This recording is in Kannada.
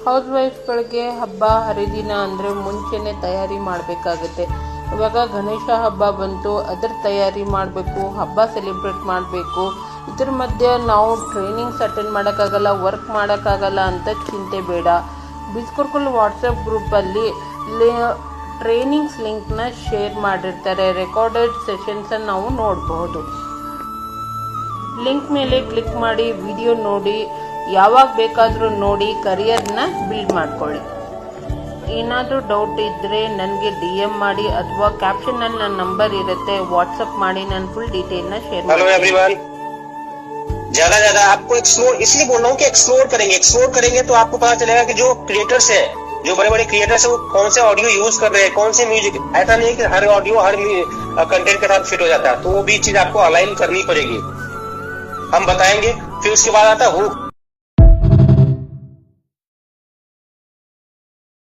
ಹೌಸ್ ವೈಫ್ಗಳಿಗೆ ಹಬ್ಬ ಹರಿದಿನ ಅಂದರೆ ಮುಂಚೆನೇ ತಯಾರಿ ಮಾಡಬೇಕಾಗುತ್ತೆ. ಇವಾಗ ಗಣೇಶ ಹಬ್ಬ ಬಂತು, ಅದರ ತಯಾರಿ ಮಾಡಬೇಕು, ಹಬ್ಬ ಸೆಲೆಬ್ರೇಟ್ ಮಾಡಬೇಕು. ಇದ್ರ ಮಧ್ಯೆ ನಾವು ಟ್ರೈನಿಂಗ್ಸ್ ಅಟೆಂಡ್ ಮಾಡೋಕ್ಕಾಗಲ್ಲ, ವರ್ಕ್ ಮಾಡೋಕ್ಕಾಗಲ್ಲ ಅಂತ ಚಿಂತೆ ಬೇಡ. ಬಿಸ್ಕುರ್ಕುಲ್ ವಾಟ್ಸಪ್ ಗ್ರೂಪಲ್ಲಿ ಟ್ರೈನಿಂಗ್ಸ್ ಲಿಂಕ್ನ ಶೇರ್ ಮಾಡಿರ್ತಾರೆ. ರೆಕಾರ್ಡೆಡ್ ಸೆಷನ್ಸನ್ನು ನಾವು ನೋಡಬಹುದು. ಲಿಂಕ್ ಮೇಲೆ ಕ್ಲಿಕ್ ಮಾಡಿ ವಿಡಿಯೋ ನೋಡಿ, ಯಾವಾಗ ಬೇಕಾದರೂ ನೋಡಿ ಕರಿಯರ್ನ ಬಿಲ್ಡ್ ಮಾಡ್ಕೊಳ್ಳಿ. ಏನಾದರೂ ಡೌಟ್ ಇದ್ದರೆ ನನಗೆ DM ಮಾಡಿ ಅಥವಾ ಕ್ಯಾಪ್ಷನಲ್ಲಿ ನನ್ನ ನಂಬರ್ ಇರುತ್ತೆ, ವಾಟ್ಸಪ್ ಮಾಡಿ, ನಾನು ಫುಲ್ ಡೀಟೇಲ್ನ ಶೇರ್ हेलो ಮಾಡ್ತೀನಿ. एवरीवन, ज्यादा आपको एक्सप्लोर इसलिए बोल रहा हूँ कि एक्सप्लोर करेंगे तो आपको पता चलेगा कि जो क्रिएटर्स है, जो बड़े बड़े क्रिएटर्स है, वो कौन से ऑडियो यूज कर रहे हैं, कौन से म्यूजिक. ऐसा नहीं है कि हर ऑडियो हर कंटेंट के साथ फिट हो जाता है, तो वो भी चीज आपको अलाइन करनी पड़ेगी. हम बताएंगे. फिर उसके बाद आता है हुक.